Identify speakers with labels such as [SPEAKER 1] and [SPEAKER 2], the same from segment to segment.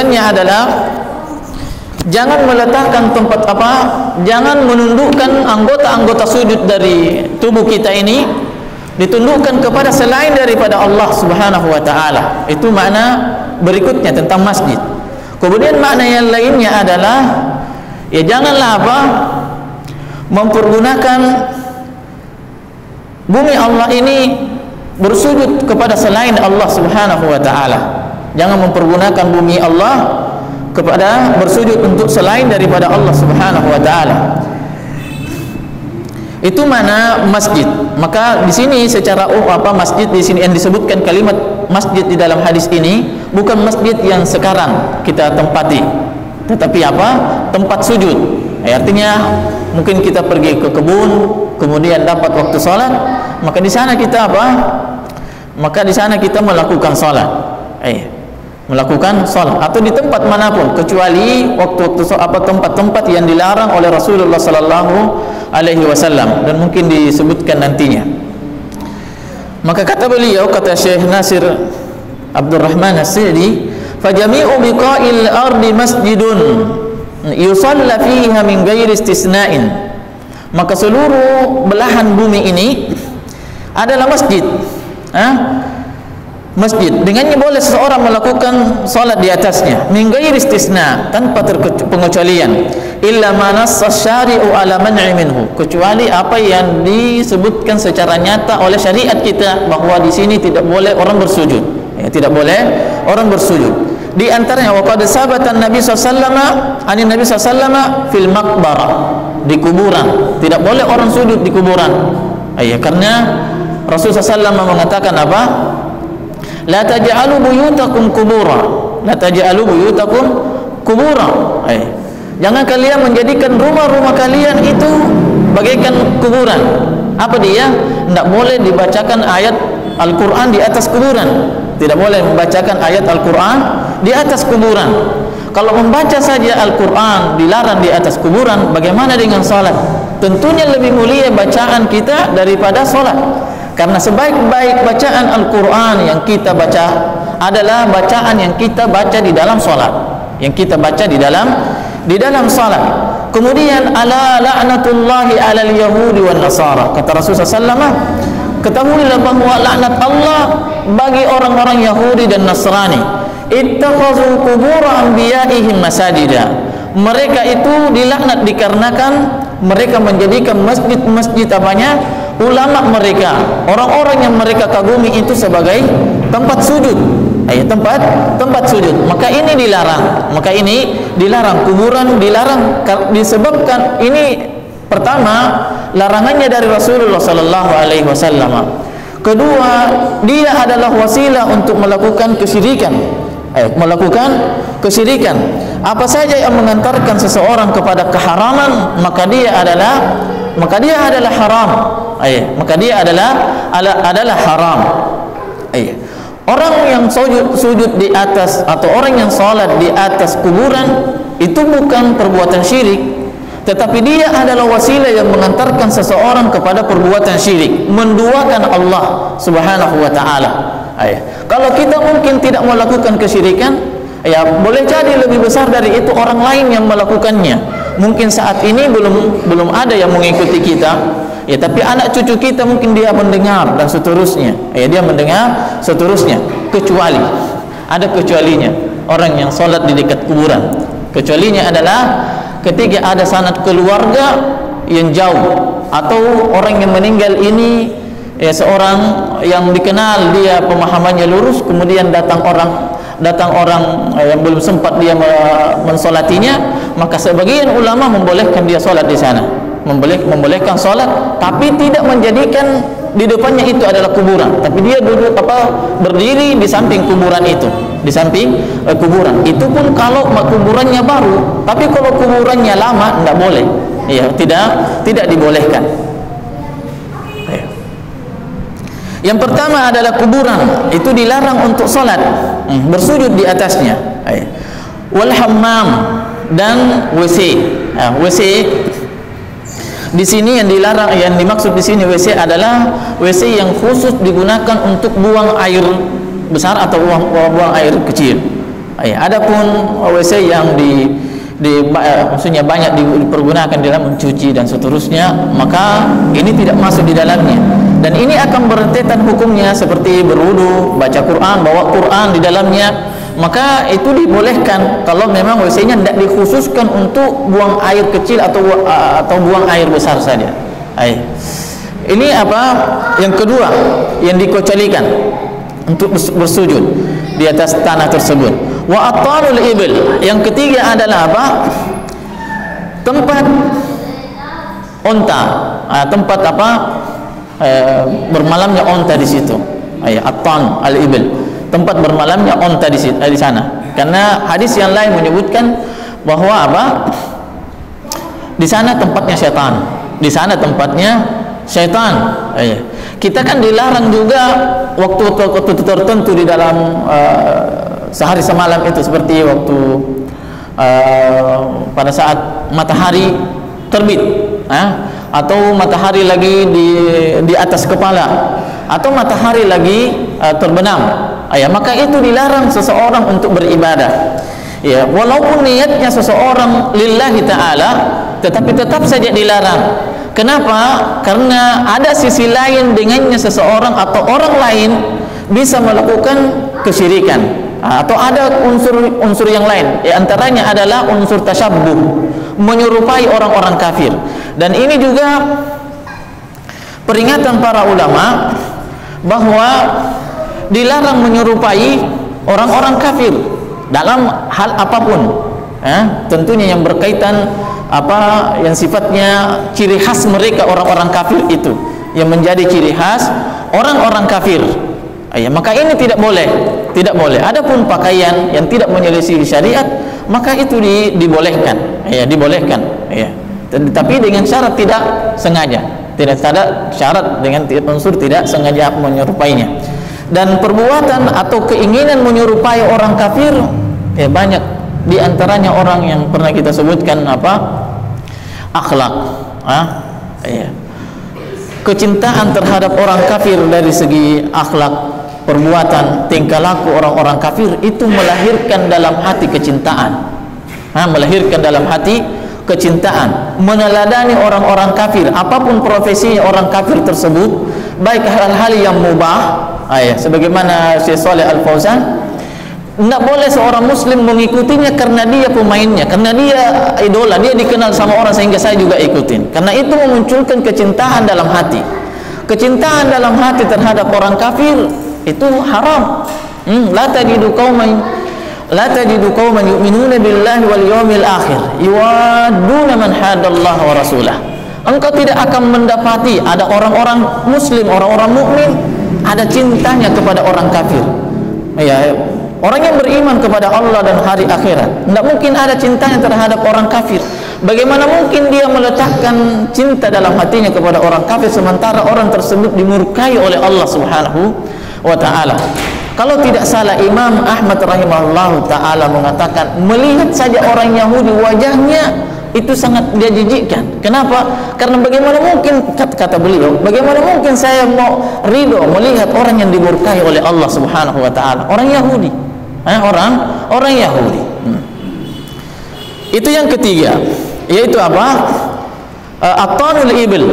[SPEAKER 1] adalah jangan meletakkan tempat jangan menundukkan anggota-anggota sujud dari tubuh kita ini ditundukkan kepada selain daripada Allah Subhanahu wa taala. Itu makna berikutnya tentang masjid. Kemudian makna yang lainnya adalah ya janganlah mempergunakan bumi Allah ini bersujud kepada selain Allah Subhanahu wa taala. Jangan mempergunakan bumi Allah kepada bersujud untuk selain daripada Allah Subhanahu wa taala. Itu mana masjid. Maka di sini secara masjid di sini yang disebutkan kalimat masjid di dalam hadis ini bukan masjid yang sekarang kita tempati, tetapi tempat sujud. Artinya mungkin kita pergi ke kebun kemudian dapat waktu salat, maka di sana kita maka di sana kita melakukan salat. Melakukan salat atau di tempat manapun kecuali waktu-waktu tempat-tempat yang dilarang oleh Rasulullah sallallahu alaihi wasallam dan mungkin disebutkan nantinya. Maka kata beliau, kata Syekh Nasir Abdurrahman As-Sa'di, "Fajami'u biqa'il ardi masjidun yusalla fiha min ghairi istisna'in." Maka seluruh belahan bumi ini adalah masjid. Masjid dengannya boleh seseorang melakukan salat di atasnya min ghairi istisna, tanpa pengecualian, illa ma nassa syari'u ala man'i minhu, kecuali apa yang disebutkan secara nyata oleh syariat kita bahwa di sini tidak boleh orang bersujud. Tidak boleh orang bersujud. Di antaranya waqad sabata Nabi sallallahu alaihi wasallam fil maqbarah, di kuburan tidak boleh orang sujud di kuburan. Karena Rasulullah SAW mengatakan la taj'alu buyutakum kubura, la taj'alu buyutakum kubura. Jangan kalian menjadikan rumah-rumah kalian itu bagaikan kuburan. Apa dia? Tidak boleh dibacakan ayat Al-Quran di atas kuburan. Tidak boleh membacakan ayat Al-Quran di atas kuburan. Kalau membaca saja Al-Quran dilarang di atas kuburan, bagaimana dengan salat? Tentunya lebih mulia bacaan kita daripada salat. Karena sebaik-baik bacaan Al-Quran yang kita baca adalah bacaan yang kita baca di dalam salat, yang kita baca di dalam salat. Kemudian ala la'natullahi 'alal yahudi wan nasara, kata Rasulullah SAW, ketahuilah bahwa laknat Allah bagi orang-orang Yahudi dan Nasrani. Ittakhazu qubur anbiya'ihim masajida, mereka itu dilaknat dikarenakan mereka menjadikan masjid-masjid ulama mereka, orang-orang yang mereka kagumi itu sebagai tempat sujud. Tempat sujud. Maka ini dilarang. Kuburan dilarang disebabkan ini pertama larangannya dari Rasulullah sallallahu alaihi wasallam. Kedua, dia adalah wasilah untuk melakukan kesyirikan. Apa saja yang mengantarkan seseorang kepada keharaman, maka dia adalah haram. Maka dia adalah haram. Orang yang sujud di atas atau orang yang salat di atas kuburan itu bukan perbuatan syirik, tetapi dia adalah wasilah yang mengantarkan seseorang kepada perbuatan syirik, menduakan Allah Subhanahu wa taala. Kalau kita mungkin tidak melakukan kesyirikan, boleh jadi lebih besar dari itu orang lain yang melakukannya. Mungkin saat ini belum ada yang mengikuti kita, tapi anak cucu kita mungkin dia mendengar dan seterusnya. Dia mendengar seterusnya. Kecuali ada kecualinya orang yang sholat di dekat kuburan. Kecualinya adalah ketika ada sanad keluarga yang jauh atau orang yang meninggal ini seorang yang dikenal dia pemahamannya lurus, kemudian datang orang yang belum sempat dia mensolatinya, maka sebagian ulama membolehkan dia sholat di sana, membolehkan sholat, tapi tidak menjadikan di depannya itu adalah kuburan, tapi dia duduk berdiri di samping kuburan itu, di samping kuburan. Itu pun kalau kuburannya baru, tapi kalau kuburannya lama tidak boleh, tidak dibolehkan. Yang pertama adalah kuburan, itu dilarang untuk sholat, bersujud di atasnya. Wal hammam, dan WC. WC di sini yang dilarang, yang dimaksud di sini WC adalah WC yang khusus digunakan untuk buang air besar atau buang air kecil. Adapun WC yang maksudnya banyak dipergunakan dalam mencuci dan seterusnya, maka ini tidak masuk di dalamnya, dan ini akan berentetan hukumnya seperti berwudu, baca Quran, bawa Quran di dalamnya, maka itu dibolehkan kalau memang WC-nya tidak dikhususkan untuk buang air kecil atau buang air besar saja. Ini apa yang kedua yang dikecualikan untuk bersujud di atas tanah tersebut. Wa atalul ibil, yang ketiga adalah apa? Tempat onta, tempat apa? Bermalamnya onta di situ. Atan al ibil, tempat bermalamnya onta di sana. Karena hadis yang lain menyebutkan bahwa apa? Di sana tempatnya setan. Di sana tempatnya setan. Kita kan dilarang juga waktu tertentu di dalam sehari semalam itu, seperti waktu pada saat matahari terbit, atau matahari lagi di atas kepala, atau matahari lagi terbenam, maka itu dilarang seseorang untuk beribadah. Walaupun niatnya seseorang lillahi ta'ala, tetapi tetap saja dilarang. Kenapa? Karena ada sisi lain dengannya seseorang atau orang lain bisa melakukan kesyirikan, atau ada unsur yang lain. Antaranya adalah unsur tasyabbuh, menyerupai orang-orang kafir. Dan ini juga peringatan para ulama bahwa dilarang menyerupai orang-orang kafir dalam hal apapun. Tentunya yang berkaitan apa yang sifatnya ciri khas mereka orang-orang kafir itu, yang menjadi ciri khas orang-orang kafir, maka ini tidak boleh. Adapun pakaian yang tidak menyelisih syariat, maka itu dibolehkan, dibolehkan, tapi dengan syarat tidak sengaja, tidak ada syarat dengan unsur tidak sengaja menyerupainya. Dan perbuatan atau keinginan menyerupai orang kafir banyak, di antaranya orang yang pernah kita sebutkan akhlak, kecintaan terhadap orang kafir dari segi akhlak, perbuatan, tingkah laku orang-orang kafir itu melahirkan dalam hati kecintaan, meneladani orang-orang kafir, apapun profesinya orang kafir tersebut, baik hal-hal yang mubah, sebagaimana Syekh Shalih Al Fauzan, tidak boleh seorang muslim mengikutinya karena dia pemainnya, karena dia idola, dia dikenal sama orang sehingga saya juga ikutin. Karena itu memunculkan kecintaan dalam hati. Kecintaan dalam hati terhadap orang kafir itu haram. La tajidu qauman yu'minuna billahi wal yawmil akhir yuwadduna man hadallaha wa rasulah. Engkau tidak akan mendapati ada orang-orang muslim, orang-orang mukmin ada cintanya kepada orang kafir. Orang yang beriman kepada Allah dan hari akhirat tidak mungkin ada cintanya terhadap orang kafir. Bagaimana mungkin dia meletakkan cinta dalam hatinya kepada orang kafir sementara orang tersebut dimurkai oleh Allah Subhanahu wa ta'ala? Kalau tidak salah, Imam Ahmad rahimahullah ta'ala mengatakan, melihat saja orang Yahudi wajahnya itu sangat dia jijikkan. Kenapa? Karena bagaimana mungkin, kata beliau, bagaimana mungkin saya mau ridho melihat orang yang dimurkai oleh Allah Subhanahu wa ta'ala, orang Yahudi, orang Yahudi. Itu yang ketiga, yaitu apa? Atanul ibil,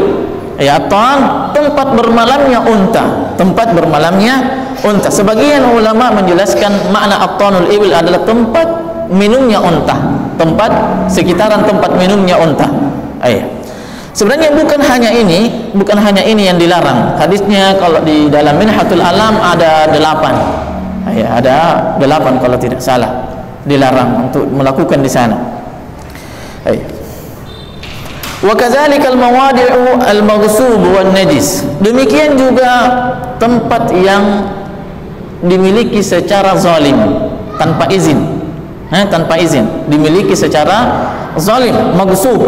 [SPEAKER 1] atan, tempat bermalamnya unta, tempat bermalamnya unta. Sebagian ulama menjelaskan makna atanul ibil adalah tempat minumnya unta, tempat sekitaran tempat minumnya unta. Sebenarnya bukan hanya ini yang dilarang. Hadisnya kalau di dalam Minhatul Alam ada 8. Ada 8 kalau tidak salah, dilarang untuk melakukan di sana. Wa kadzalikal mawadi'u al-maghdhub wan najis. Demikian juga tempat yang dimiliki secara zalim, tanpa izin, dimiliki secara zalim, maghdhub,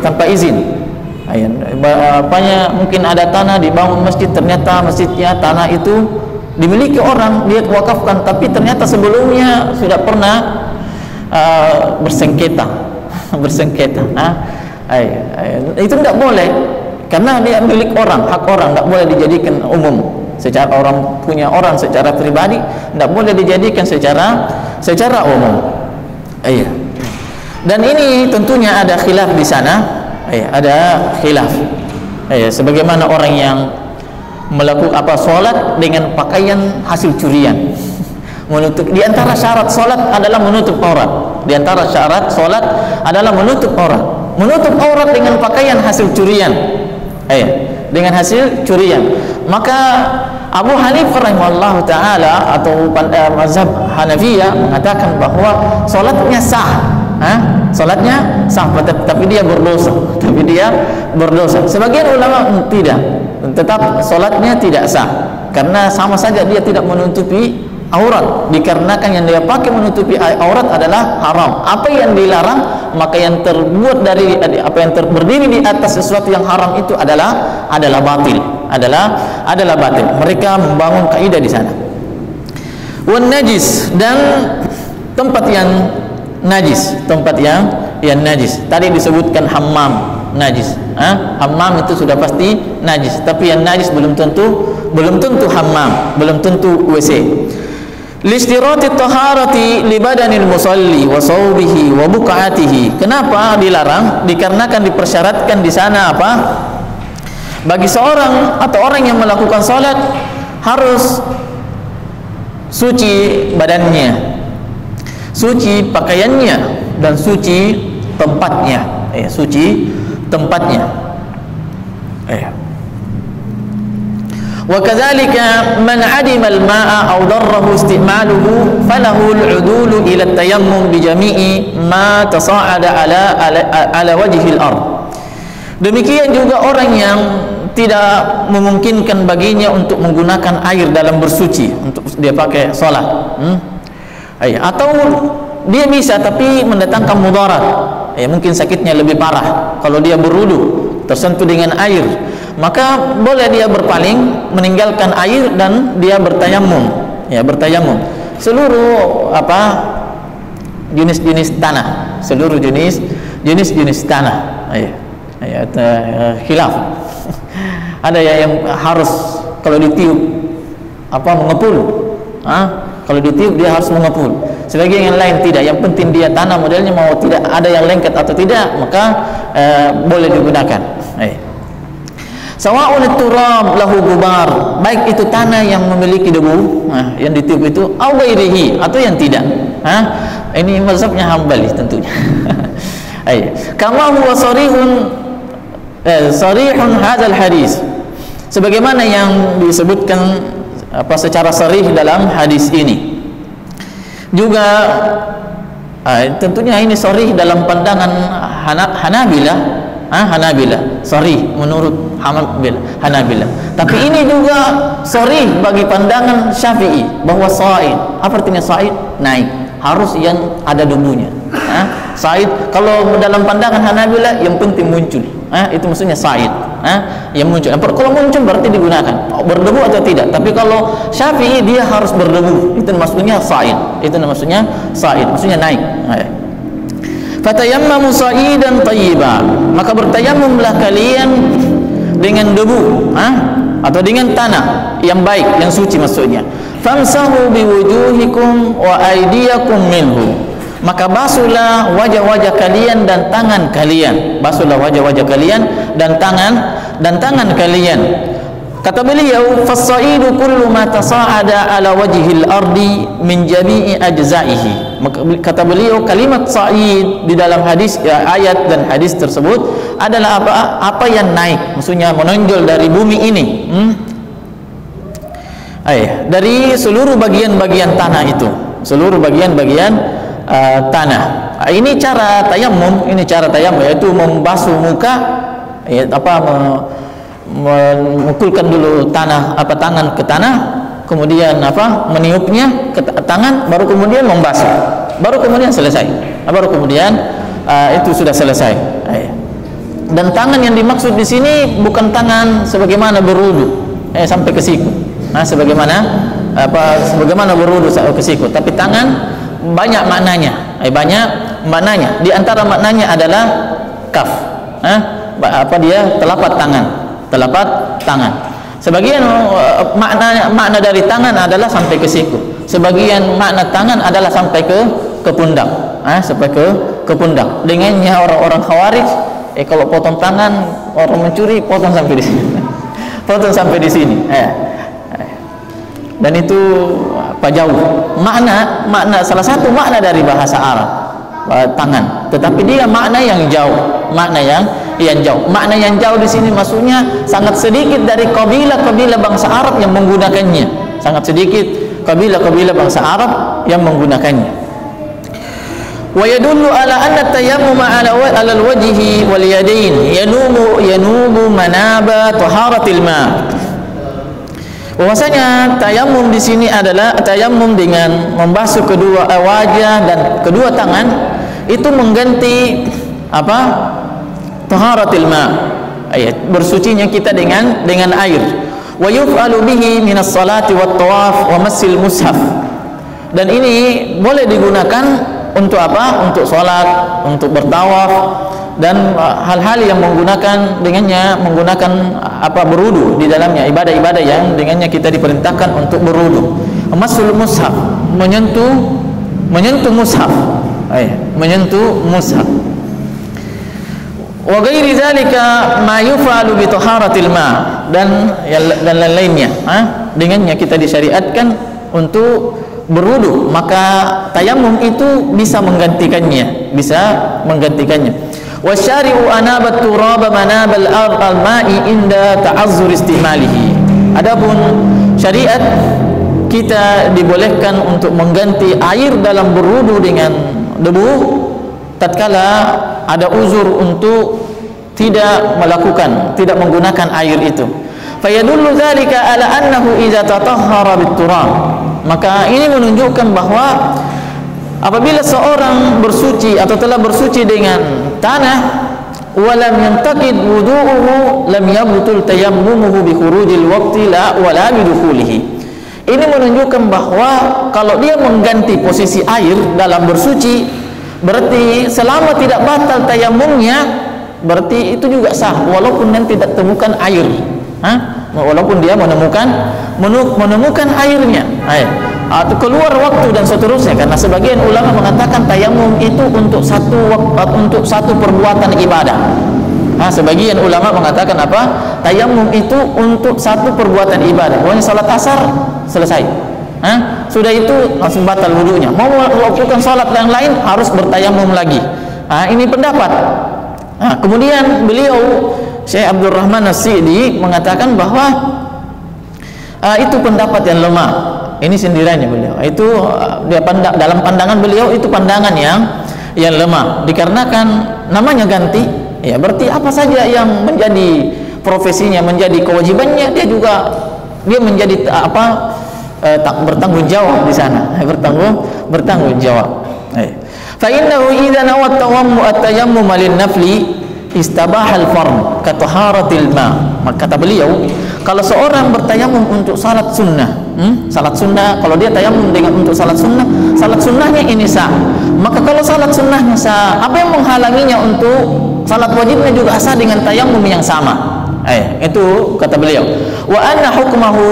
[SPEAKER 1] tanpa izin. Apanya, mungkin ada tanah dibangun masjid, ternyata masjidnya tanah itu dimiliki orang, dia wakafkan, tapi ternyata sebelumnya sudah pernah bersengketa. Itu tidak boleh, karena dia milik orang, hak orang, tidak boleh dijadikan umum. Secara orang punya orang secara pribadi, tidak boleh dijadikan secara secara umum. Iya. Dan ini tentunya ada khilaf di sana. Iya, ada khilaf. Iya, sebagaimana orang yang melakukan salat dengan pakaian hasil curian. Menutup, di antara syarat salat adalah menutup aurat. Di antara syarat salat adalah menutup aurat. Menutup aurat dengan pakaian hasil curian. Dengan hasil curian. Maka Abu Hanifah rahimahullah taala atau mazhab Hanafiyah mengatakan bahwa salatnya sah. Salatnya sah, tapi dia berdosa. Tapi dia berdosa. Sebagian ulama tidak. Tetap salatnya tidak sah karena sama saja dia tidak menutupi aurat, dikarenakan yang dia pakai menutupi aurat adalah haram. Apa yang dilarang, maka yang terbuat dari apa yang berdiri di atas sesuatu yang haram itu adalah batil, adalah batil. Mereka membangun kaidah di sana. Wan najis, dan tempat yang najis, tempat yang najis. Tadi disebutkan hammam najis. Hammam itu sudah pasti najis, tapi yang najis belum tentu hammam, belum tentu WC. Listirati taharati li badanil musalli wa sawbihi wa buqa'atihi. Kenapa dilarang? Dikarenakan dipersyaratkan di sana apa? Bagi seorang atau orang yang melakukan salat harus suci badannya, suci pakaiannya, dan suci tempatnya. Suci tempatnya. وكذلك من عدم الماء أو ضره استعماله فله العدول إلى التيمم بجميع ما تصاعد على وجه الأرض. Demikian juga orang yang tidak memungkinkan baginya untuk menggunakan air dalam bersuci untuk dia pakai salat, atau dia bisa tapi mendatangkan mudarat, mungkin sakitnya lebih parah kalau dia berwudu tersentuh dengan air, maka boleh dia berpaling, meninggalkan air, dan dia bertayamum. Bertayamum seluruh jenis-jenis tanah, seluruh jenis-jenis tanah. Khilaf. Ada yang harus kalau ditiup mengepul. Kalau ditiup dia harus mengepul. Sebagian yang lain tidak. Yang penting dia tanah modelnya mau tidak ada yang lengket atau tidak, maka boleh digunakan. Sawa'un turab lahu gubar, baik itu tanah yang memiliki debu, yang ditiup itu, au ghairihi, atau yang tidak. Ini mazhabnya Hambali tentunya. Kama huwa sarihun hadzal hadis, sebagaimana yang disebutkan secara sarih dalam hadis ini. Juga tentunya ini sarih dalam pandangan Hanabilah. Hanabilah sarih menurut Hanabilah. Tapi ini juga sarih bagi pandangan Syafi'i bahwa sa'id, apa artinya sa'id? Naik, harus yang ada debunya. Sa'id kalau dalam pandangan Hanabilah yang penting muncul. Itu maksudnya sa'id. Yang muncul. Kalau muncul berarti digunakan. Berdebu atau tidak. Tapi kalau Syafi'i dia harus berdebu. Itu maksudnya sa'id. Maksudnya naik. Fatayammamu sa'idan tayyiba, maka bertayamumlah kalian dengan debu atau dengan tanah yang baik, yang suci maksudnya. Famsahu biwujuhikum wa aydiyakum minhu, maka basuhlah wajah-wajah kalian dan tangan kalian. Basuhlah wajah-wajah kalian dan tangan kalian. Kata beliau, fas-sa'idu kullu ma tasa'ada ala wajhil ardi min jami'i ajza'ihi. Kata beliau, kalimat sa'id di dalam hadis, ayat dan hadis tersebut adalah apa yang naik, maksudnya menonjol dari bumi ini, dari seluruh bagian-bagian tanah itu, seluruh bagian-bagian tanah. Ini cara tayamum, yaitu membasuh muka, memukulkan dulu tangan ke tanah, kemudian meniupnya ke tangan, baru kemudian membasuh, baru kemudian selesai, itu sudah selesai. Dan tangan yang dimaksud di sini bukan tangan sebagaimana berwudu sampai ke siku, sebagaimana berwudu ke siku, tapi tangan banyak maknanya, Di antara maknanya adalah kaf, dia telapak tangan. Sebagian makna dari tangan adalah sampai ke siku. Sebagian makna tangan adalah sampai ke pundak. Sampai ke pundak. Dengannya orang-orang Khawarij, kalau potong tangan orang mencuri potong sampai di sini. Potong sampai di sini. Dan itu jauh. Makna salah satu makna dari bahasa Arab tangan, tetapi dia makna yang jauh. Makna yang jauh. Makna yang jauh di sini maksudnya sangat sedikit dari kabilah-kabilah bangsa Arab yang menggunakannya. Sangat sedikit kabilah-kabilah bangsa Arab yang menggunakannya. Wa yadullu ala anna tayammum ala al-wajhi wal yadain yanubu manaba taharatil ma. Bahwasanya tayamum di sini adalah tayamum dengan membasuh kedua wajah dan kedua tangan itu mengganti apa? Taharatil ma. Bersucinya kita dengan air. Wa yuf'alu bihi minas salati wat tawaf wa massil mushaf. Dan ini boleh digunakan untuk apa? Untuk salat, untuk bertawaf dan hal-hal yang menggunakan berwudu di dalamnya, ibadah-ibadah yang dengannya kita diperintahkan untuk berwudu. Masul mushaf, menyentuh mushaf. Menyentuh mushaf. Wa ghairi dzalika ma yuf'alu bi taharatil ma, dan lain-lainnya. Dengannya kita disyariatkan untuk berwudu, maka tayamum itu bisa menggantikannya. Wasyari'u anabat turaba manabal al-ma'i inda ta'azzur istimalihi. Adapun syariat kita dibolehkan untuk mengganti air dalam berwudu dengan debu tatkala ada uzur untuk tidak menggunakan air itu. Fayadullu dzalika ala annahu idza tatahhara bit-turab. Maka ini menunjukkan bahwa apabila seorang bersuci atau telah bersuci dengan tanah, walam yantaqid wudu'uhu lam yabtul tayammumuhu bi khurujil waqti wala bi dukhulihi. Ini menunjukkan bahwa kalau dia mengganti posisi air dalam bersuci, berarti selama tidak batal tayammumnya, berarti itu juga sah walaupun nanti tidak temukan air. Walaupun dia menemukan airnya, atau keluar waktu dan seterusnya, karena sebagian ulama mengatakan tayamum itu untuk satu perbuatan ibadah. Sebagian ulama mengatakan apa? Tayamum itu untuk satu perbuatan ibadah. Pokoknya salat asar selesai, sudah itu langsung batal wudunya. Mau melakukan salat yang lain harus bertayamum lagi. Ini pendapat. Kemudian beliau Syekh Abdul Rahman As-Sidi mengatakan bahwa itu pendapat yang lemah. Ini sindirannya beliau. Itu dalam pandangan beliau itu pandangan yang lemah. Dikarenakan namanya ganti, ya berarti apa saja yang menjadi profesinya, menjadi kewajibannya, dia menjadi bertanggung jawab di sana. Bertanggung jawab. Fa innahu idza nawat at-tayammum lin-nafli istabahal fard ka taharatil ma. Maka kata beliau, kalau seorang bertayamum untuk salat sunnah, kalau dia tayamum untuk salat sunnahnya ini sah. Maka kalau salat sunnahnya sah, apa yang menghalanginya untuk salat wajibnya juga sah dengan tayamum yang sama? Itu kata beliau. Wa anna hukmuhu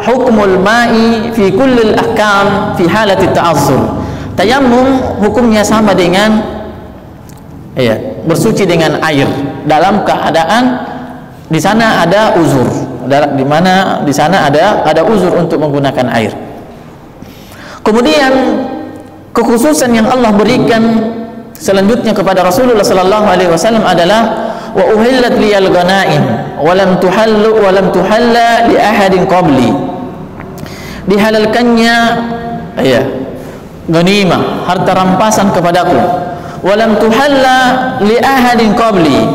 [SPEAKER 1] hukmul ma'i fi kullil ahkam fi halati ta'azzur. Tayamum hukumnya sama dengan bersuci dengan air dalam keadaan di sana ada uzur, di mana di sana ada uzur untuk menggunakan air. Kemudian kekhususan yang Allah berikan selanjutnya kepada Rasulullah sallallahu alaihi wasallam adalah wa uhillat liyal ghanaim wa lam tuhalla li ahadin qabli. Dihalalkannya ghanimah, harta rampasan kepadaku. Walam tuhalla li ahadin qabli,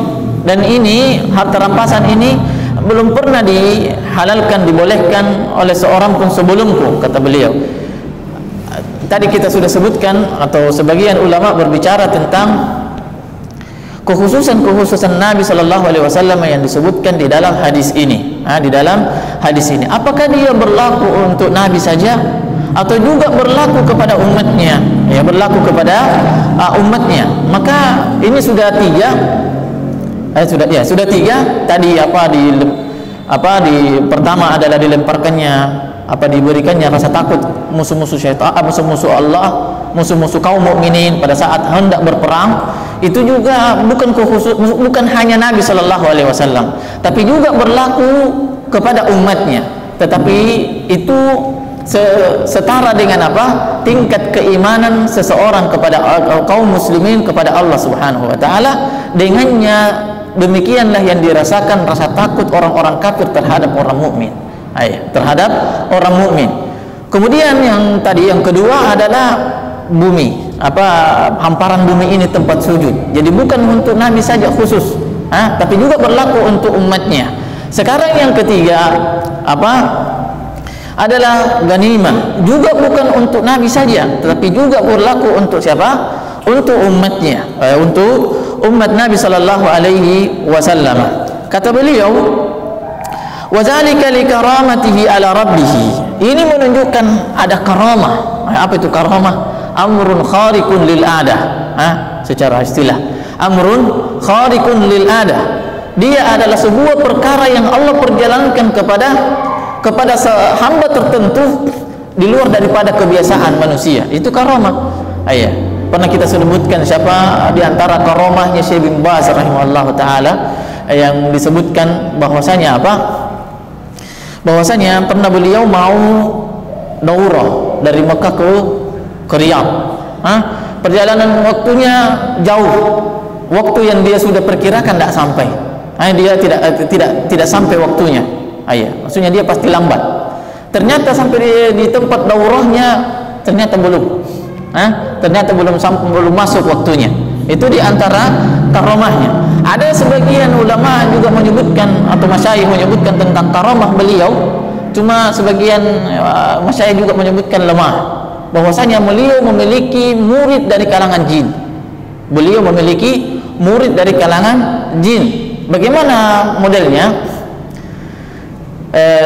[SPEAKER 1] dan ini harta rampasan ini belum pernah dihalalkan, dibolehkan oleh seorang pun sebelumku, kata beliau. Tadi kita sudah sebutkan atau sebagian ulama berbicara tentang kekhususan Nabi sallallahu alaihi wasallam yang disebutkan di dalam hadis ini. Apakah dia berlaku untuk Nabi saja atau juga berlaku kepada umatnya? Berlaku kepada umatnya. Maka ini sudah tiga tadi pertama adalah dilemparkannya diberikannya rasa takut musuh-musuh syaitan, musuh-musuh Allah, musuh-musuh kaum mukminin pada saat hendak berperang. Itu juga bukan hanya Nabi Shallallahu Alaihi Wasallam, tapi juga berlaku kepada umatnya. Tetapi itu setara dengan tingkat keimanan seseorang kepada kaum muslimin kepada Allah Subhanahu Wa Taala. Dengannya demikianlah yang dirasakan rasa takut orang-orang kafir terhadap orang mukmin, terhadap orang mukmin. Kemudian yang kedua adalah bumi, hamparan bumi ini tempat sujud. Jadi bukan untuk Nabi saja khusus, tapi juga berlaku untuk umatnya. Sekarang yang ketiga adalah ganimah, juga bukan untuk Nabi saja, tetapi juga berlaku untuk siapa? Untuk umatnya, untuk umat Nabi Sallallahu Alaihi Wasallam. Kata beliau, wadzalika likaramatihi ala rabbih. Ini menunjukkan ada karamah. Apa itu karamah? Amrun khariqun lil adah. Secara istilah, amrun khariqun lil adah. Dia adalah sebuah perkara yang Allah perjalankan kepada hamba tertentu di luar daripada kebiasaan manusia. Itu karamah. Pernah kita sebutkan siapa di antara karamahnya Syekh bin Baz rahimahullah taala, yang disebutkan bahwasanya bahwasanya pernah beliau mau daurah dari Mekah ke Riyadh. Perjalanan waktunya jauh, waktu yang dia sudah perkirakan tidak sampai. Dia tidak sampai waktunya. Maksudnya dia pasti lambat. Ternyata sampai di tempat daurahnya ternyata belum. Ternyata belum masuk waktunya. Itu di antara karamahnya. Ada sebagian ulama juga menyebutkan atau masyayikh menyebutkan tentang karamah beliau. Cuma sebagian masyayikh juga menyebutkan lemah, bahwasanya beliau memiliki murid dari kalangan jin. Beliau memiliki murid dari kalangan jin. Bagaimana modelnya?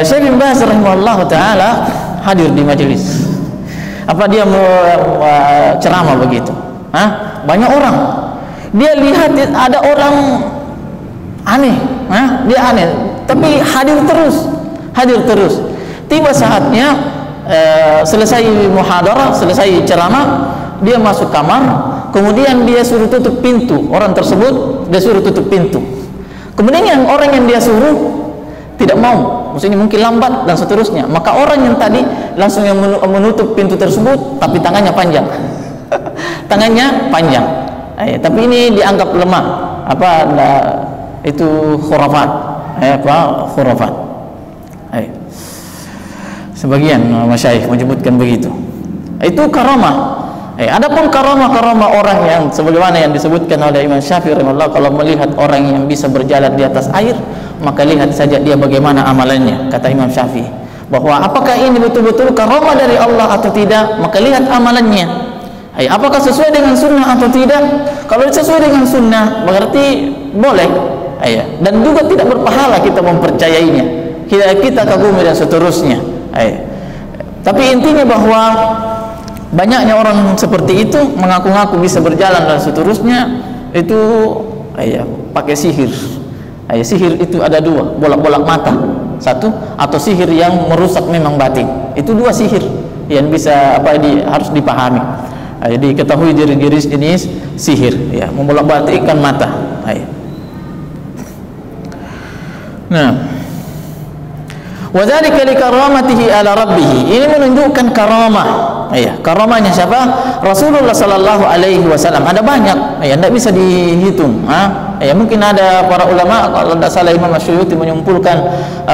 [SPEAKER 1] Syekh bin Baz rahimahullah taala hadir di majelis. Dia mau ceramah begitu. Banyak orang. Dia lihat ada orang aneh, dia aneh, tapi hadir terus. Tiba saatnya selesai muhadarah, selesai ceramah, dia masuk kamar, kemudian dia suruh tutup pintu. Orang tersebut dia suruh tutup pintu. Kemudian orang yang dia suruh tidak mau, maksudnya mungkin lambat dan seterusnya. Maka orang yang tadi langsung yang menutup pintu tersebut, tapi tangannya panjang. Tangannya panjang. Tapi ini dianggap lemah. Itu khurafat. Khurafat. Sebagian masyayikh menyebutkan begitu. Itu karamah. Adapun karamah orang yang sebagaimana yang disebutkan oleh Imam Syafi'i rahimahullah, kalau melihat orang yang bisa berjalan di atas air, maka lihat saja dia bagaimana amalannya. Kata Imam Syafi'i bahwa apakah ini betul-betul karamah dari Allah atau tidak, maka lihat amalannya. Apakah sesuai dengan sunnah atau tidak? Kalau sesuai dengan sunnah berarti boleh. Dan juga tidak berpahala kita mempercayainya, kita kagumi dan seterusnya. Tapi intinya bahwa banyaknya orang seperti itu mengaku-ngaku bisa berjalan dan seterusnya, itu pakai sihir. Sihir itu ada dua, bolak-bolak mata satu, atau sihir yang merusak memang batin. Itu dua sihir yang bisa harus dipahami. Diketahui jenis sihir, membolak-balikkan mata. Nah, wadzalika likaramatihi ala rabbih. Ini menunjukkan karamah. Karamahnya siapa? Rasulullah sallallahu alaihi wasallam. Ada banyak, tidak bisa dihitung. Mungkin ada para ulama, kalau tidak salah Imam Asyuyuti menyimpulkan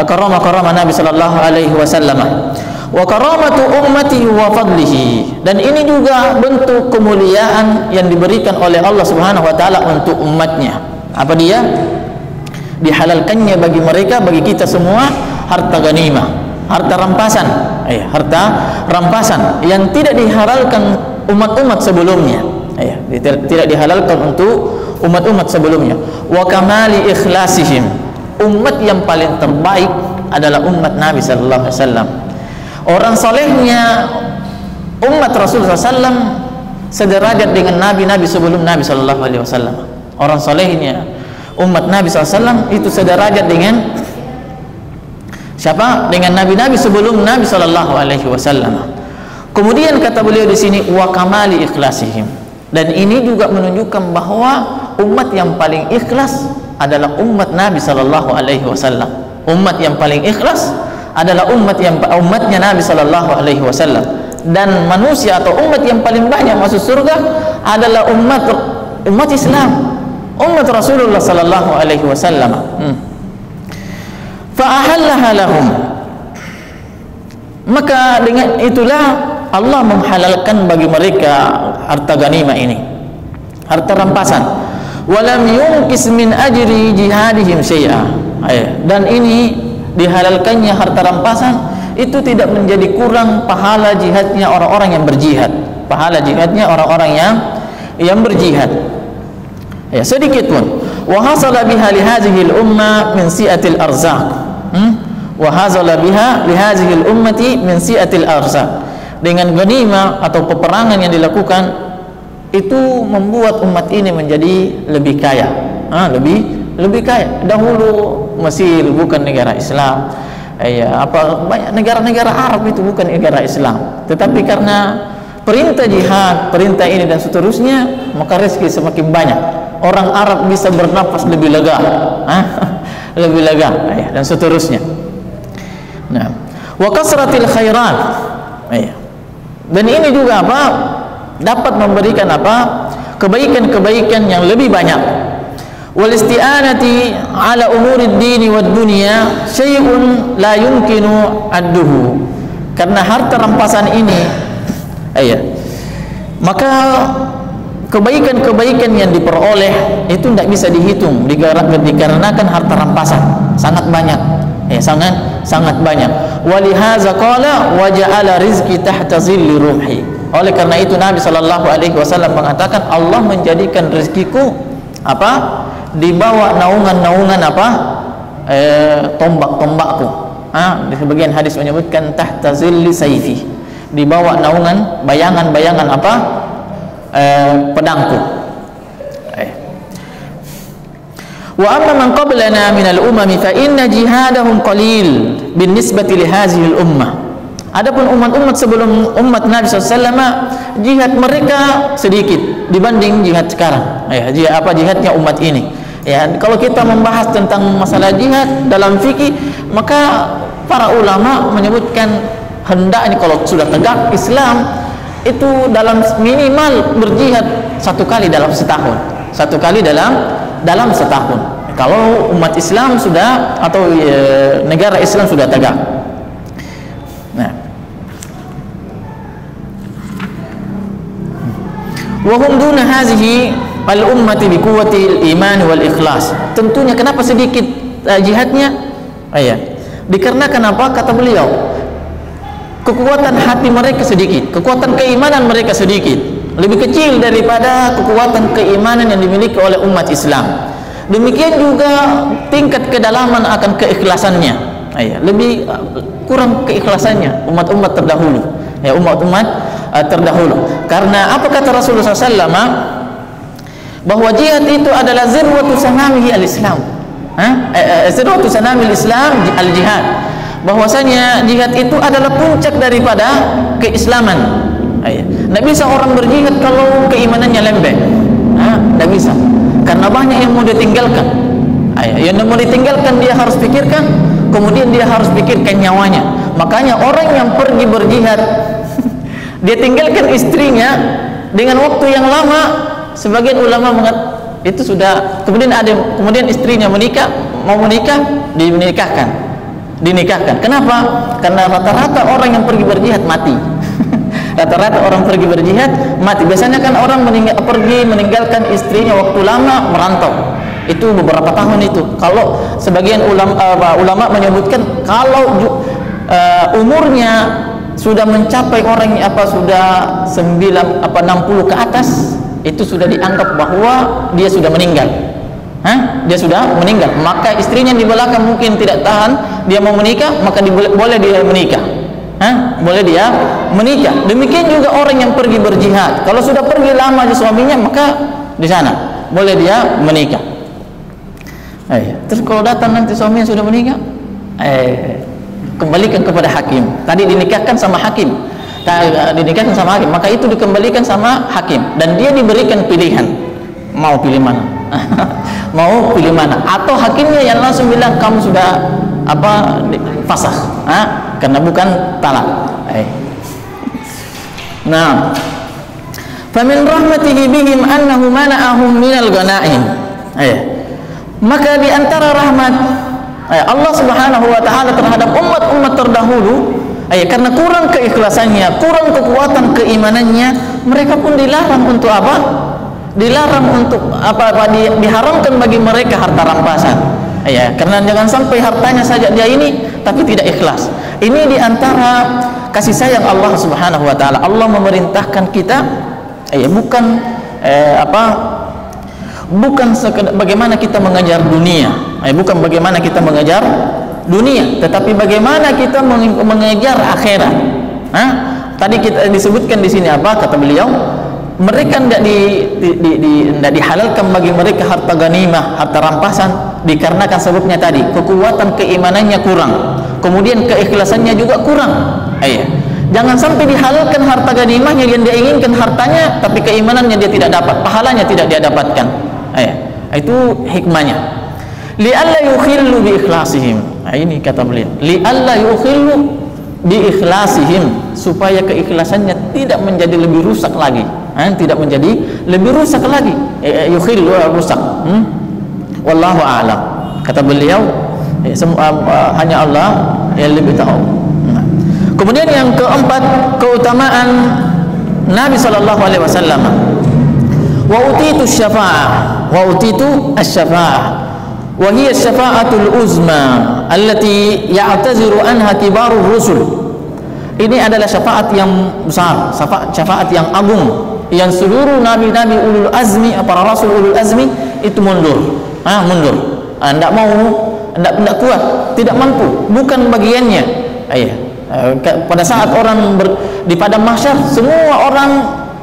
[SPEAKER 1] karamah Nabi sallallahu alaihi wasallam. Wa karamatu ummatihi wa fadlihi. Dan ini juga bentuk kemuliaan yang diberikan oleh Allah Subhanahu wa taala untuk umatnya. Apa dia? Dihalalkannya bagi mereka, bagi kita semua, harta ganimah, harta rampasan, harta rampasan yang tidak dihalalkan umat-umat sebelumnya, tidak dihalalkan untuk umat-umat sebelumnya. Wa kamali ikhlasihim, umat yang paling terbaik adalah umat Nabi sallallahu alaihi wasallam. Orang solehnya umat Rasulullah sallallahu sederajat dengan nabi-nabi sebelum Nabi sallallahu alaihi wasallam. Orang solehnya umat Nabi sallallahu alaihi wasallam itu sederajat dengan Siapa? Dengan nabi-nabi sebelum Nabi sallallahu alaihi wasallam. Kemudian kata beliau di sini wa kamali ikhlasihim. Dan ini juga menunjukkan bahwa umat yang paling ikhlas adalah umat Nabi sallallahu alaihi wasallam. Umat yang paling ikhlas adalah umatnya Nabi sallallahu alaihi wasallam. Dan manusia atau umat yang paling banyak masuk surga adalah umat Islam, umat Rasulullah sallallahu alaihi wasallam. Fa'ahallaha lahum, maka dengan itulah Allah menghalalkan bagi mereka harta ganimah ini, harta rampasan. Walam yunqis min ajri jihadihim syai'a. Dan ini dihalalkannya harta rampasan itu tidak menjadi kurang pahala jihadnya orang-orang yang berjihad. Pahala jihadnya orang-orang yang berjihad. Ya, sedikit pun. Wa hasala biha li hadhihi al-umma min si'atil arzaq. Wa hasala biha li hadhihi al-ummati min si'atil arzaq. Dengan ghanimah atau peperangan yang dilakukan itu membuat umat ini menjadi lebih kaya. Lebih kaya. Dahulu Mesir bukan negara Islam. Banyak negara-negara Arab itu bukan negara Islam. Tetapi karena perintah jihad, perintah ini dan seterusnya, maka rezeki semakin banyak. Orang Arab bisa bernafas lebih lega, lebih lega, dan seterusnya. Nah, wa kasratil khairat, dan ini juga dapat memberikan kebaikan-kebaikan yang lebih banyak. Wal isti'anati ala umurid dini wad dunya syai'un la yumkinu adduhu. Karena harta rampasan ini, maka kebaikan-kebaikan yang diperoleh itu tidak bisa dihitung dikarenakan harta rampasan sangat banyak, sangat banyak. Walihaza qala wa ja'ala rizqi tahta zilli ruhi. Oleh karena itu Nabi sallallahu alaihi wasallam mengatakan Allah menjadikan rezekiku di bawah naungan-naungan tombak-tombakku. Di sebagian hadis menyebutkan tahta zilli sayfi, di bawah naungan bayangan-bayangan pedangku. Wa amma man qablana min al-umami fa inna jihadahum qalil binisbati li hadhihi al-ummah. Adapun umat-umat sebelum umat Nabi SAW, jihad mereka sedikit dibanding jihad sekarang. Jihadnya umat ini. Kalau kita membahas tentang masalah jihad dalam fikih, maka para ulama menyebutkan hendaknya kalau sudah tegak Islam itu dalam minimal berjihad 1 kali dalam setahun. 1 kali dalam setahun. Kalau umat Islam sudah atau negara Islam sudah tegak. Nah, wahum duna hazihi al-ummati bi quwwati al-iman wal ikhlas. Tentunya kenapa sedikit jihadnya? Dikarenakan apa? Kata beliau, kekuatan hati mereka sedikit, kekuatan keimanan mereka sedikit, lebih kecil daripada kekuatan keimanan yang dimiliki oleh umat Islam. Demikian juga tingkat kedalaman akan keikhlasannya, lebih kurang keikhlasannya umat-umat terdahulu, umat-umat terdahulu. Karena apa kata Rasulullah SAW? Bahwa jihad itu adalah zirwatu sanamihi al-Islam. Zirwatu sanamil Islam al-jihad. Bahwasanya jihad itu adalah puncak daripada keislaman. Tidak bisa orang berjihad kalau keimanannya lembek. Tidak bisa. Karena banyak yang mau ditinggalkan. Yang mau ditinggalkan dia harus pikirkan, kemudian dia harus pikirkan nyawanya. Makanya orang yang pergi berjihad dia tinggalkan istrinya dengan waktu yang lama. Sebagian ulama mengatakan itu sudah, kemudian istrinya mau menikah, dinikahkan. Kenapa? Karena rata-rata orang yang pergi berjihad mati. Rata-rata orang pergi berjihad mati. Biasanya kan orang pergi meninggalkan istrinya waktu lama merantau. Itu beberapa tahun itu. Kalau sebagian ulama menyebutkan kalau umurnya sudah mencapai orang sudah 60 ke atas, itu sudah dianggap bahwa dia sudah meninggal. Dia sudah meninggal. Maka istrinya di belakang mungkin tidak tahan, dia mau menikah, maka boleh dia menikah. Boleh dia menikah. Demikian juga orang yang pergi berjihad. Kalau sudah pergi lama di suaminya, maka di sana boleh dia menikah. Terus kalau datang nanti suaminya sudah menikah, kembalikan kepada hakim. Tadi dinikahkan sama hakim, maka itu dikembalikan sama hakim dan dia diberikan pilihan mau pilih mana. Mau pilih mana, atau hakimnya yang langsung bilang kamu sudah fasakh, karena bukan talak. Nah, famin rahmatihi bihim annahu mana'ahum minal ghanaim. Maka di antara rahmat Allah Subhanahu wa taala terhadap umat-umat terdahulu, karena kurang keikhlasannya, kurang kekuatan keimanannya, mereka pun dilarang untuk apa? Dilarang untuk diharamkan bagi mereka harta rampasan. Karena jangan sampai hartanya saja dia ini tapi tidak ikhlas. Ini di antara kasih sayang Allah Subhanahu wa taala. Allah memerintahkan kita bukan sekedar bagaimana kita mengejar dunia, bukan bagaimana kita mengejar dunia, tetapi bagaimana kita mengejar akhirat. Tadi kita disebutkan di sini apa kata beliau? Mereka tidak dihalalkan bagi mereka harta ghanimah, harta rampasan, dikarenakan sebabnya tadi kekuatan keimanannya kurang, kemudian keikhlasannya juga kurang. Jangan sampai dihalalkan harta ghanimahnya yang dia inginkan hartanya, tapi keimanannya dia tidak dapat, pahalanya tidak dia dapatkan. Itu hikmahnya. Li'alla yukhillu bi ikhlasihim. Ini kata beliau. Li'alla yukhillu bi ikhlasihim, supaya keikhlasannya tidak menjadi lebih rusak lagi. Tidak menjadi lebih rusak lagi. Yukhillu rusak. Wallahu a'lam. Kata beliau, hanya Allah yang lebih tahu. Kemudian yang keempat, keutamaan Nabi sallallahu alaihi wasallam. Wa utitu syafa'ah, wa utitu asy-syafa'ah. Wa hiya asy-syafa'atul uzma allati ya'taziru anha kibarur rusul. Ini adalah syafaat yang besar, syafaat yang agung, yang seluruh nabi-nabi ulul azmi, para rasul ulul azmi itu mundur. Tidak mau, tidak kuat, tidak mampu, bukan bagiannya. Pada saat orang di padang mahsyar, semua orang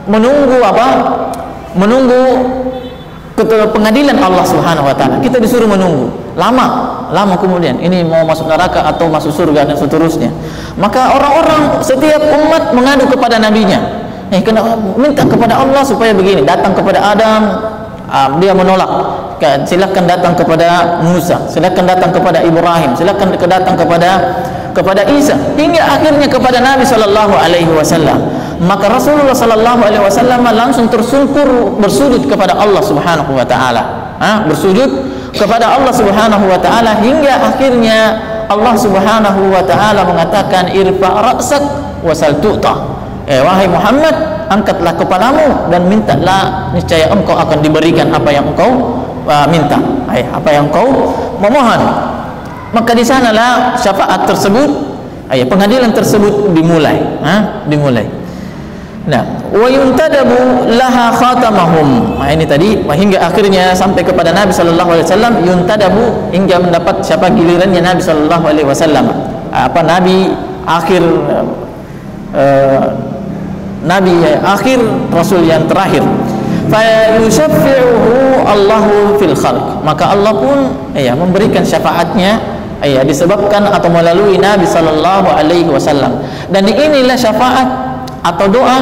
[SPEAKER 1] menunggu menunggu pengadilan Allah Subhanahu wa taala. Kita disuruh menunggu lama kemudian ini mau masuk neraka atau masuk surga dan seterusnya. Maka orang-orang setiap umat mengadu kepada nabinya, kena minta kepada Allah supaya begini. Datang kepada Adam, dia menolak. Silakan datang kepada Musa, silakan datang kepada Ibrahim, silakan datang kepada Isa, hingga akhirnya kepada Nabi sallallahu alaihi wasallam. Maka Rasulullah sallallahu alaihi wasallam langsung tersungkur bersujud kepada Allah Subhanahu wa taala. Bersujud kepada Allah Subhanahu wa taala hingga akhirnya Allah Subhanahu wa taala mengatakan irfa ra'sak wasal tu'ta. Wahai Muhammad, angkatlah kepalamu dan mintalah, niscaya engkau akan diberikan apa yang engkau minta, apa yang engkau memohon. Maka di sanalah syafaat tersebut, pengadilan tersebut dimulai. Nah, wa yuntadabu laha khatamahum. Ini tadi hingga akhirnya sampai kepada Nabi sallallahu alaihi wasallam, yuntadabu hingga mendapat gilirannya Nabi sallallahu alaihi wasallam. Nabi akhir akhir rasul yang terakhir. Fa yushaffi'uhu Allahu fil khalq. Maka Allah pun memberikan syafaatnya disebabkan atau melalui Nabi sallallahu alaihi wasallam. Dan inilah syafaat atau doa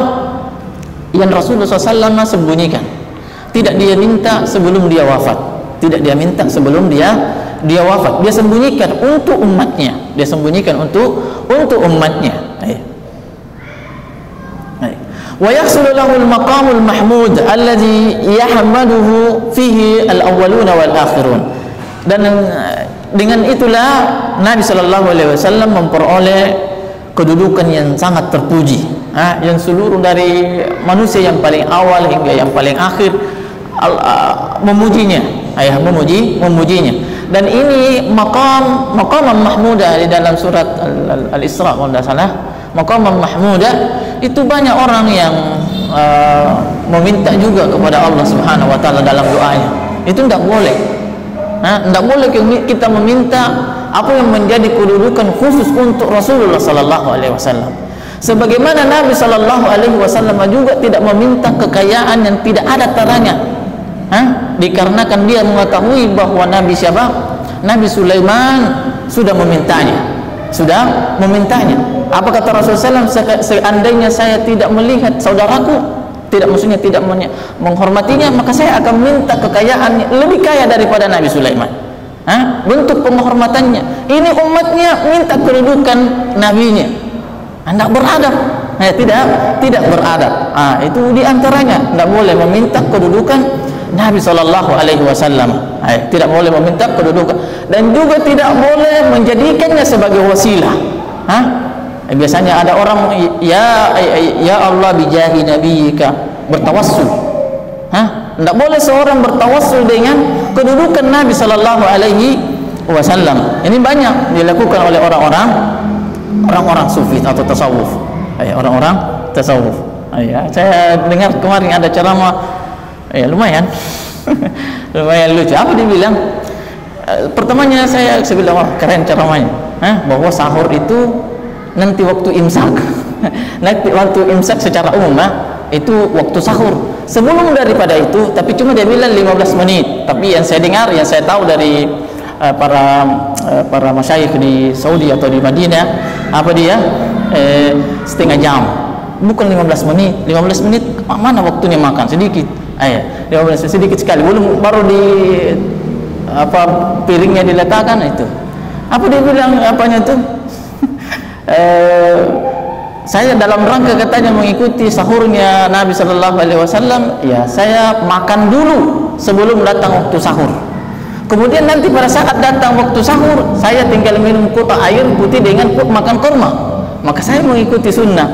[SPEAKER 1] yang Rasulullah SAW sembunyikan. Tidak dia minta sebelum dia wafat. Tidak dia minta sebelum dia wafat. Dia sembunyikan untuk umatnya. Dia sembunyikan untuk umatnya. Wa yahsulu lahu al-maqamul mahmud alladhi yahmaduhu fihi al-awwaluna wal akhirun. Dan dengan itulah Nabi sallallahu alaihi wasallam memperoleh kedudukan yang sangat terpuji, yang seluruh dari manusia yang paling awal hingga yang paling akhir memujinya, memujinya. Dan ini maqam mahmudah di dalam surat Al-Isra, kalau tidak salah. Maqam mahmudah itu banyak orang yang meminta juga kepada Allah Subhanahu wa taala dalam doanya. Itu tidak boleh. Tidak boleh kita meminta apa yang menjadi kedudukan khusus untuk Rasulullah sallallahu alaihi wasallam. Sebagaimana Nabi sallallahu alaihi wasallam juga tidak meminta kekayaan yang tidak ada taranya. Dikarenakan dia mengetahui bahwa Nabi siapa? Nabi Sulaiman sudah memintanya. sudah memintanya. Apa kata Rasulullah SAW? Seandainya saya tidak melihat saudaraku, tidak, maksudnya tidak menghormatinya, maka saya akan minta kekayaan lebih kaya daripada Nabi Sulaiman. Bentuk penghormatannya. Ini umatnya minta kedudukan nabinya. Anda beradab. Tidak beradab. Itu diantaranya, tidak boleh meminta kedudukan Nabi Shallallahu Alaihi Wasallam. Tidak boleh meminta kedudukan, dan juga tidak boleh menjadikannya sebagai wasilah. Biasanya ada orang ya Allah bijahi nabiyika bertawassul. Tidak boleh seorang bertawassul dengan kedudukan Nabi Sallallahu Alaihi Wasallam. Ini banyak dilakukan oleh orang-orang sufi atau tasawuf. Orang-orang tasawuf. Saya dengar kemarin ada ceramah, lumayan, lumayan lucu. Apa dia bilang? Pertamanya saya bilang, wah keren ceramahnya. Bahwa sahur itu nanti waktu imsak. Nanti waktu imsak secara umum, itu waktu sahur. Sebelum daripada itu, tapi cuma dia bilang 15 menit. Tapi yang saya dengar, yang saya tahu dari para masyayikh di Saudi atau di Madinah, apa dia? Setengah jam. Bukan 15 menit. 15 menit mana waktunya makan? Sedikit. 15 sedikit sekali. Baru di piringnya diletakkan itu. Apa dia bilang apanya itu? Saya dalam rangka katanya mengikuti sahurnya Nabi Sallallahu Alaihi Wasallam, ya saya makan dulu sebelum datang waktu sahur. Kemudian nanti pada saat datang waktu sahur, saya tinggal minum kuta air putih dengan makan kurma. Maka saya mengikuti sunnah.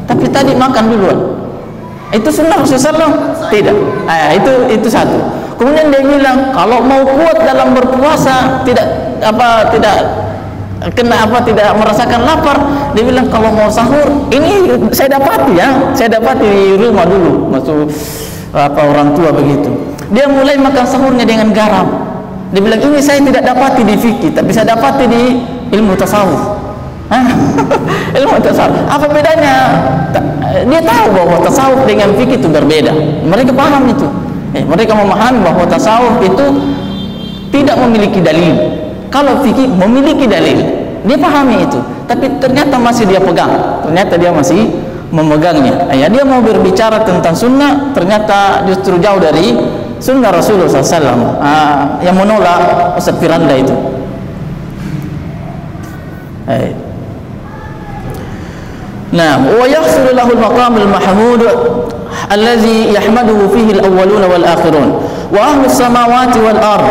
[SPEAKER 1] Tapi tadi makan duluan. Itu sunnah Rasulullah? Tidak. Itu satu. Kemudian dia bilang kalau mau kuat dalam berpuasa, tidak merasakan lapar, dia bilang kalau mau sahur, ini saya dapati di rumah dulu, maksud orang tua begitu. Dia mulai makan sahurnya dengan garam. Dia bilang ini saya tidak dapati di fikih, tapi saya dapati di ilmu tasawuf. Ilmu tasawuf. Apa bedanya? Dia tahu bahwa tasawuf dengan fikih itu berbeda. Mereka paham itu. Mereka memahami bahwa tasawuf itu tidak memiliki dalil. Kalau fikih memiliki dalil, dia pahami itu, tapi ternyata masih dia pegang, ternyata dia masih memegangnya. Dia mau berbicara tentang sunnah, ternyata justru jauh dari sunnah Rasulullah SAW, yang menolak Ustaz Firanda itu. Nah, wa yahsulu lahu al-maqam al-mahmud allazi yahmaduhu fihi al-awwalun wal akhirun wa ahlus samawati wal ard.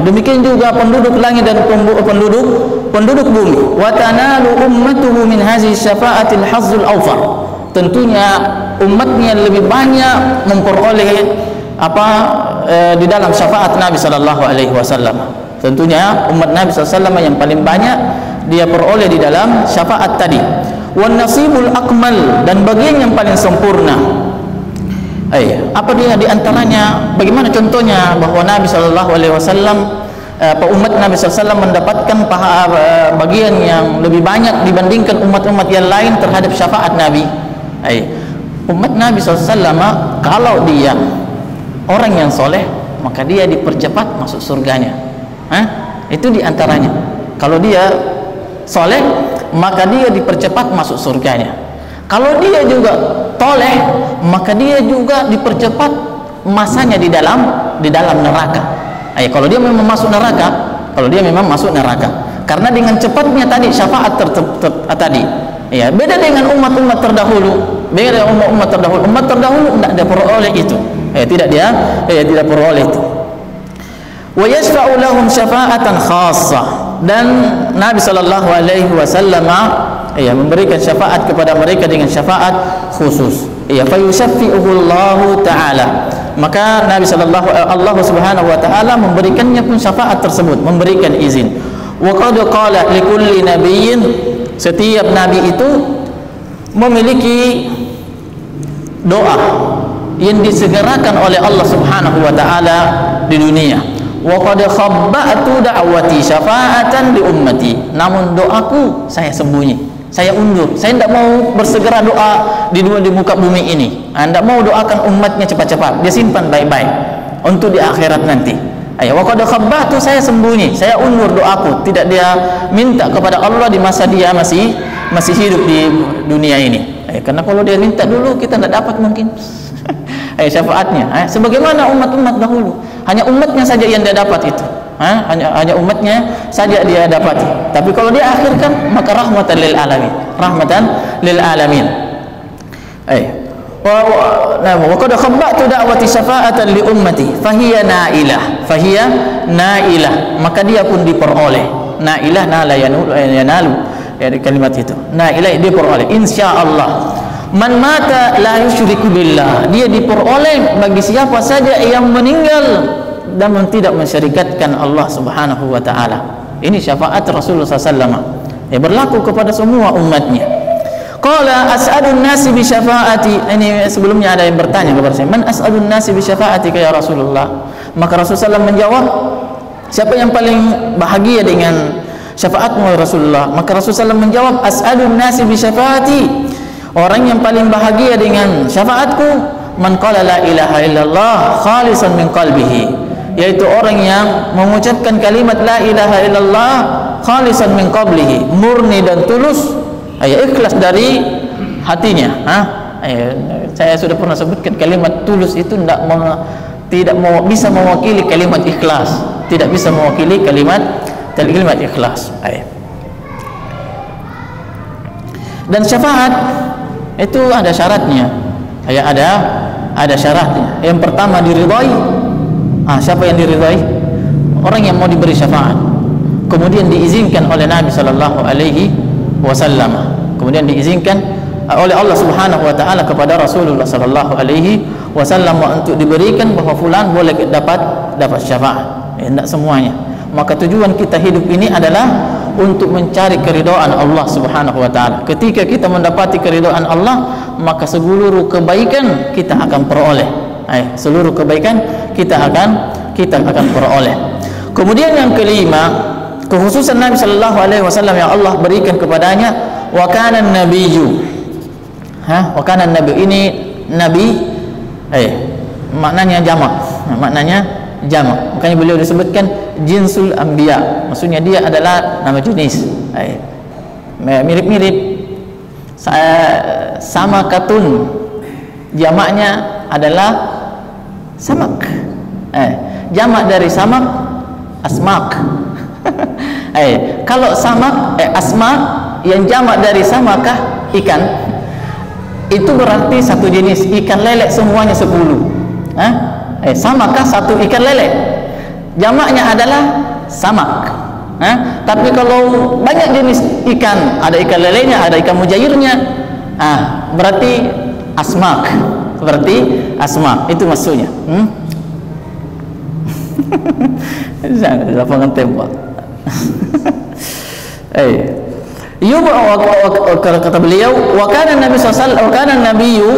[SPEAKER 1] Demikian juga penduduk langit dan penduduk bumi. Wa tanalu ummatuhu min hadhihi syafa'atil hazzul awfar. Tentunya umatnya lebih banyak memperoleh di dalam syafaat Nabi sallallahu alaihi wasallam. Tentunya umat Nabi sallallahu alaihi wasallam yang paling banyak dia peroleh di dalam syafaat tadi. Wan nasibul akmal, dan bagian yang paling sempurna. Apa dia di antaranya? Bagaimana contohnya bahwa Nabi Shallallahu Alaihi Wasallam, umat Nabi SAW mendapatkan bagian yang lebih banyak dibandingkan umat-umat yang lain terhadap syafaat Nabi. Umat Nabi SAW, kalau dia orang yang soleh, maka dia dipercepat masuk surganya. Itu di antaranya. Kalau dia soleh, maka dia dipercepat masuk surganya. Kalau dia juga toleh, maka dia juga dipercepat masanya di dalam neraka. Kalau dia memang masuk neraka, karena dengan cepatnya tadi syafaat tadi. Beda dengan umat-umat terdahulu. Umat terdahulu tidak ada peroleh itu. Tidak peroleh itu. Wa yashfa'u lahum syafa'atan khassah, dan Nabi Sallallahu Alaihi Wasallam memberikan syafaat kepada mereka dengan syafaat khusus. Fa yushaffi'uhu Allah Ta'ala, maka Allah Subhanahu Wa Ta'ala memberikannya pun syafaat tersebut, memberikan izin. Wa qad qala likulli nabiyyin, setiap nabi itu memiliki doa yang disegerakan oleh Allah Subhanahu Wa Ta'ala di dunia. Wa qad khabba'tu da'wati syafa'atan li ummati, namun doaku saya sembunyi, saya undur, saya tidak mau bersegera doa di muka bumi ini. Tidak mau doakan umatnya cepat-cepat, dia simpan baik-baik untuk di akhirat nanti. Wa qad khabbatu, saya sembunyi, saya undur doaku, tidak dia minta kepada Allah di masa dia masih hidup di dunia ini. Karena kalau dia minta dulu kita tidak dapat mungkin syafaatnya. Sebagaimana umat-umat dahulu, hanya umatnya saja yang dia dapat itu. Hanya umatnya saja dia dapat. Tapi kalau dia akhirkan maka rahmatan lil alamin. Rahmatan lil alamin. Wa qad khabbatu da'wati syafa'atan li ummati fahiya nailah, maka dia pun diperoleh. Nailah nala yanalu, dari kalimat itu. Nailah dia diperoleh insyaallah. Man mata la yusyriku billah, dia diperoleh bagi siapa saja yang meninggal dan tidak mensyirikatkan Allah Subhanahu wa taala. Ini syafaat Rasulullah sallallahu alaihi wasallam berlaku kepada semua umatnya. Qala as'adun nasi bi syafaati. Ini sebelumnya ada yang bertanya kepada saya, man as'adun nasi bi syafaatika ya Rasulullah? Maka Rasulullah SAW menjawab, siapa yang paling bahagia dengan syafaatmu ya Rasulullah? Maka Rasulullah SAW menjawab, as'adun nasi bi syafaati, orang yang paling bahagia dengan syafaatku, man qala la ilaha illallah khalisan min qalbihi, yaitu orang yang mengucapkan kalimat la ilaha illallah khalisan min qablihi, murni dan tulus, ikhlas dari hatinya. Saya sudah pernah sebutkan kalimat tulus itu tidak bisa mewakili kalimat ikhlas, tidak bisa mewakili kalimat ikhlas. Dan syafaat itu ada syaratnya. Ada syaratnya. Yang pertama diridhai. Siapa yang diridhai? Orang yang mau diberi syafaat. Kemudian diizinkan oleh Nabi sallallahu alaihi wasallam. Kemudian diizinkan oleh Allah Subhanahu wa taala kepada Rasulullah sallallahu alaihi wasallam untuk diberikan bahwa fulan boleh dapat syafaat. Tidak semuanya. Maka tujuan kita hidup ini adalah untuk mencari keridhaan Allah Subhanahu wa taala. Ketika kita mendapati keridhaan Allah, maka seluruh kebaikan kita akan peroleh. Seluruh kebaikan kita akan peroleh. Kemudian yang kelima, kekhususan Nabi sallallahu alaihi wasallam yang Allah berikan kepadanya, wa kana nabiyyu. Wa kana nabi, ini nabi maknanya jamak. Makanya beliau disebutkan jinsul anbiya. Maksudnya dia adalah nama jenis. Mirip-mirip sama katun. Jamaknya adalah samak. Jamak dari samak asmak. Kalau samak asma yang jamak dari samakah ikan, itu berarti satu jenis ikan lele semuanya 10. Samakah satu ikan lele, jamaknya adalah samak. Tapi kalau banyak jenis ikan, ada ikan lelenya, ada ikan mujairnya, berarti asmak. Itu maksudnya. Lapangan tembak. Kata beliau, wa kana Nabi sallallahu wa kana nabiyyu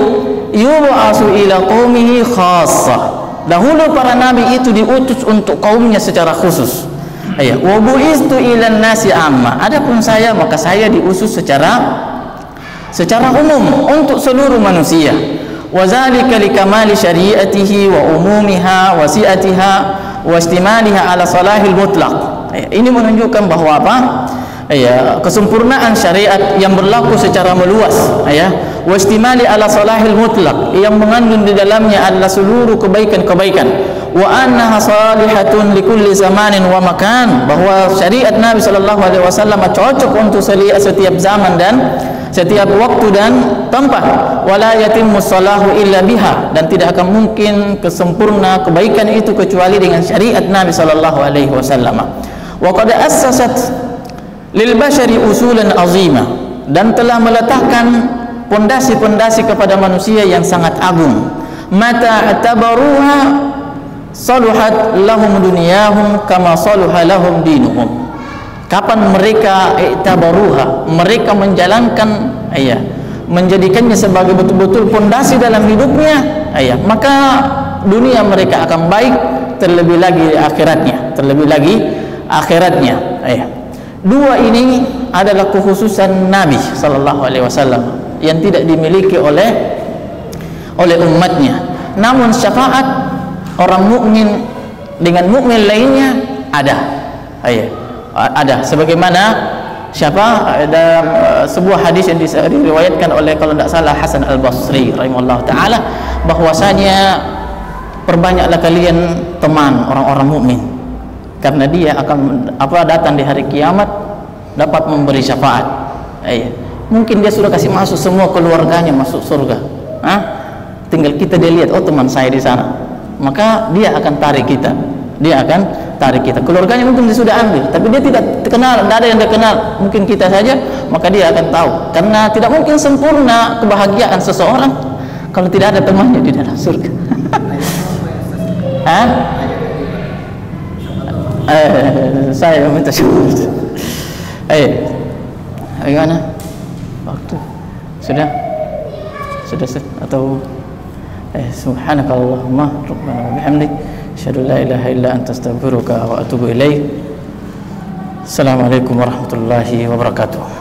[SPEAKER 1] yub'atsu ila qaumihi khassah. Dahulu para nabi itu diutus untuk kaumnya secara khusus. Wa bu'istu ila nasi amma. Adapun saya, maka saya diutus secara umum untuk seluruh manusia. Wa zalika likamali syari'atihi wa umumiha wa si'atiha wa istimaliha ala salahil mutlaq. Ini menunjukkan bahwa apa? Kesempurnaan syariat yang berlaku secara meluas, wa istimali ala salahil mutlaq, yang mengandung di dalamnya adalah seluruh kebaikan-kebaikan, wa annaha salihatun likulli zamanin wa makan, bahwa syariat Nabi sallallahu alaihi wasallam cocok untuk setiap zaman dan setiap waktu dan tempat. Wala yatimmu salahu illa biha, dan tidak akan mungkin kesempurna kebaikan itu kecuali dengan syariat Nabi sallallahu alaihi wasallam. Wa qad assasat lil bashari usulan azima, dan telah meletakkan pondasi-pondasi kepada manusia yang sangat agung. Mata tabaruha saluhat lahum dunyahum kama saluha lahum dinuhum. Kapan mereka tabaruha, mereka menjalankan, menjadikannya sebagai betul-betul pondasi dalam hidupnya, maka dunia mereka akan baik, terlebih lagi akhiratnya. Dua ini adalah kekhususan Nabi sallallahu alaihi wasallam yang tidak dimiliki oleh umatnya. Namun syafaat orang mukmin dengan mukmin lainnya ada. Ada sebagaimana siapa, ada sebuah hadis yang diriwayatkan oleh, kalau tidak salah, Hasan Al-Basri rahimahullah taala, bahwasanya perbanyaklah kalian teman orang-orang mukmin, karena dia akan datang di hari kiamat dapat memberi syafaat. Mungkin dia sudah kasih masuk semua keluarganya masuk surga, tinggal kita dia lihat, oh teman saya di sana, maka dia akan tarik kita, keluarganya mungkin dia sudah ambil, tapi dia tidak kenal, tidak ada yang dia kenal, mungkin kita saja, maka dia akan tahu, karena tidak mungkin sempurna kebahagiaan seseorang kalau tidak ada temannya di dalam surga. Saya minta syukur. Bagaimana waktu sudah atau subhanakallahumma rabbana wa bihamdik asyhadu la ilaha illa anta astaghfiruka wa atubu ilaik. Assalamualaikum warahmatullahi wabarakatuh.